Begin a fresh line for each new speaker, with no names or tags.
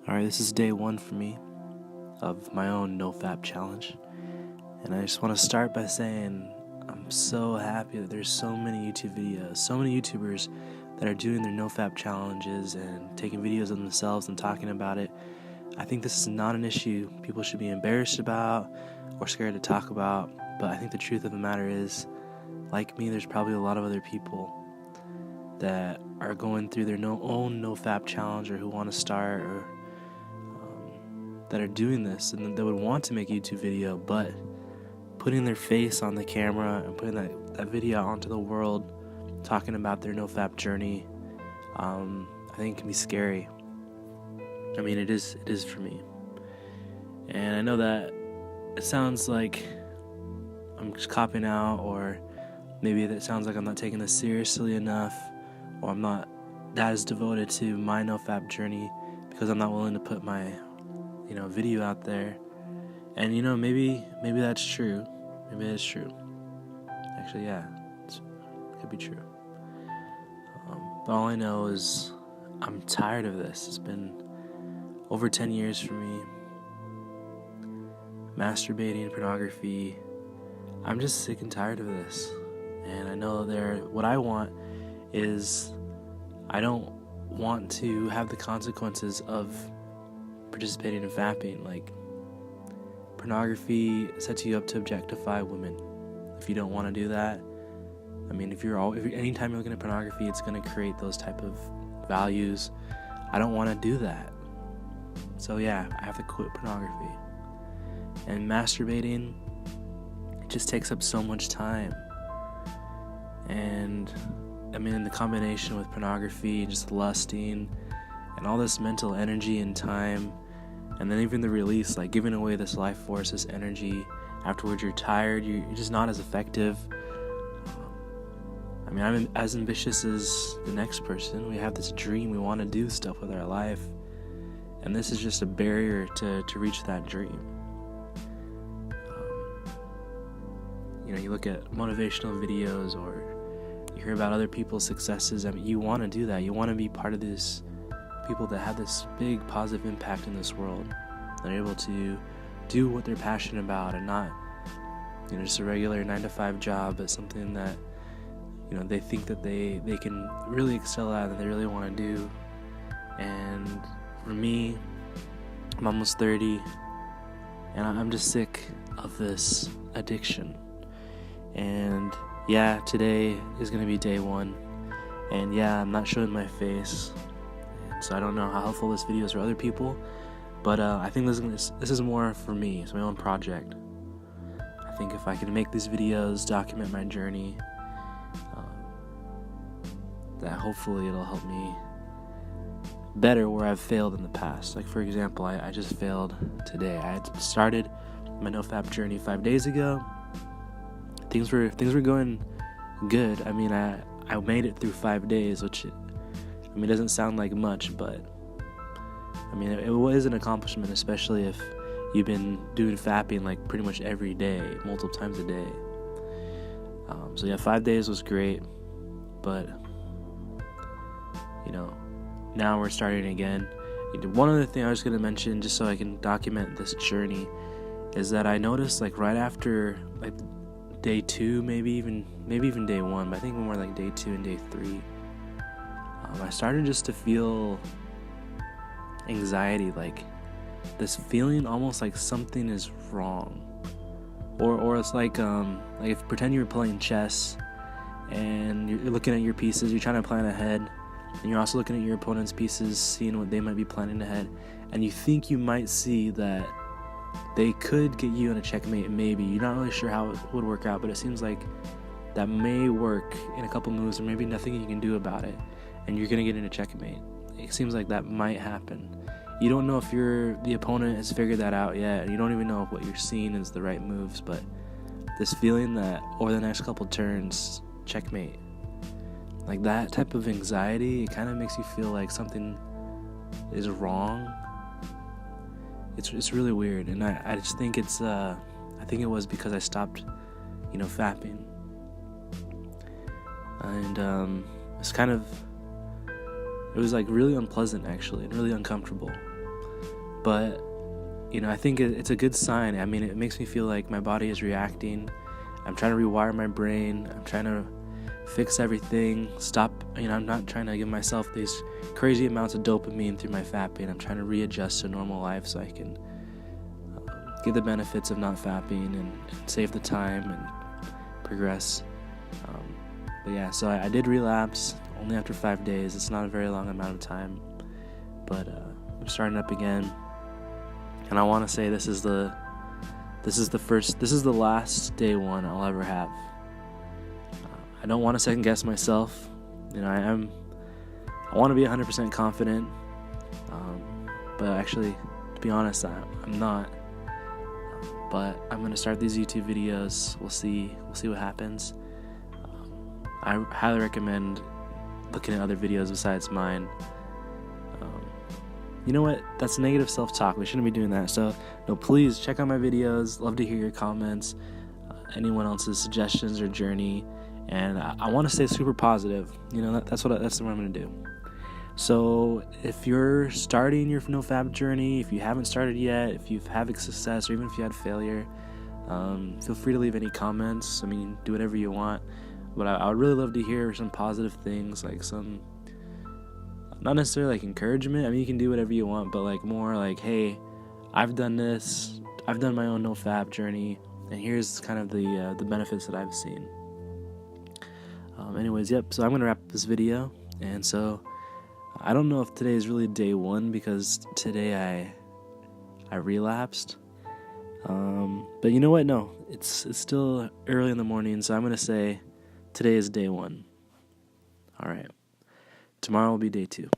Alright, this is day one for me of my own noFap challenge. And I just want to start by saying I'm so happy that there's so many YouTube videos, so many YouTubers that are doing their noFap challenges and taking videos of themselves and talking about it. I think this is not an issue people should be embarrassed about or scared to talk about, but I think the truth of the matter is, like me, there's probably a lot of other people that are going through their own noFap challenge or who want to start or that are doing this and that would want to make a YouTube video, but putting their face on the camera and putting that video out onto the world, talking about their noFap journey, I think it can be scary. I mean, it is for me. And I know that it sounds like I'm just copping out, or maybe that sounds like I'm not taking this seriously enough, or I'm not that as devoted to my noFap journey because I'm not willing to put my video out there. And maybe that's true. Maybe that's true. Actually, yeah, it could be true. But all I know is I'm tired of this. It's been over 10 years for me. Masturbating, pornography. I'm just sick and tired of this. And I know what I want is, I don't want to have the consequences of participating in fapping. Like, pornography sets you up to objectify women. If you don't want to do that, I mean, anytime you're looking at pornography, it's going to create those type of values. I don't want to do that. So yeah, I have to quit pornography. And masturbating, it just takes up so much time. And I mean, the combination with pornography, just lusting, and all this mental energy and time, and then even the release, like giving away this life force, this energy, afterwards you're tired, you're just not as effective. I mean, I'm as ambitious as the next person. We have this dream, we want to do stuff with our life, and this is just a barrier to reach that dream. You look at motivational videos, or you hear about other people's successes. I mean, you want to do that. You want to be part of these people that have this big positive impact in this world. They're able to do what they're passionate about, and not just a regular 9-to-5 job, but something that they think that they can really excel at, and they really want to do. And for me, I'm almost 30, and I'm just sick of this addiction. And yeah, today is going to be day one, and yeah, I'm not showing my face, so I don't know how helpful this video is for other people, but I think this is more for me. It's my own project. I think if I can make these videos, document my journey, that hopefully it'll help me better where I've failed in the past. Like, for example, I just failed today. I had started my noFap journey 5 days ago. Things were going good. I mean, I made it through 5 days, which doesn't sound like much, but I mean, it was an accomplishment, especially if you've been doing fapping like pretty much every day, multiple times a day. So yeah, 5 days was great, but now we're starting again. One other thing I was going to mention, just so I can document this journey, is that I noticed, like, right after like day 2, maybe even day 1, but I think more like day 2 and day 3, I started just to feel anxiety, like this feeling almost like something is wrong, or it's like if pretend you were playing chess and you're looking at your pieces, you're trying to plan ahead, and you're also looking at your opponent's pieces, seeing what they might be planning ahead, and you think you might see that they could get you in a checkmate. Maybe you're not really sure how it would work out, but it seems like that may work in a couple moves, or maybe nothing you can do about it, and you're gonna get in a checkmate. It seems like that might happen. You don't know if the opponent has figured that out yet. You don't even know if what you're seeing is the right moves, but this feeling that over the next couple turns, checkmate, like that type of anxiety, it kind of makes you feel like something is wrong. It's really weird, and I just think it was because I stopped fapping, and it was like really unpleasant, actually, and really uncomfortable. But I think it's a good sign. I mean, it makes me feel like my body is reacting. I'm trying to rewire my brain. I'm trying to fix everything. Stop. I'm not trying to give myself these crazy amounts of dopamine through my fapping. I'm trying to readjust to normal life so I can get the benefits of not fapping and save the time and progress. But yeah, so I did relapse only after 5 days. It's not a very long amount of time, but I'm starting up again. And I want to say this is the last day one I'll ever have. I don't want to second guess myself. I want to be 100% confident. But actually, to be honest, I'm not. But I'm gonna start these YouTube videos. We'll see what happens. I highly recommend looking at other videos besides mine. You know what? That's negative self-talk. We shouldn't be doing that. So, no, please check out my videos. Love to hear your comments, anyone else's suggestions or journey. And I want to stay super positive. That's what I'm going to do. So, if you're starting your noFap journey, if you haven't started yet, if you've had success, or even if you had failure, feel free to leave any comments. Do whatever you want. But I would really love to hear some positive things, like some, not necessarily like encouragement. You can do whatever you want, but like more like, hey, I've done this. I've done my own noFap journey, and here's kind of the benefits that I've seen. Anyways, yep. So I'm gonna wrap up this video, and so I don't know if today is really day one because today I relapsed. But you know what? No, it's still early in the morning, so I'm gonna say today is day one. All right. Tomorrow will be day 2.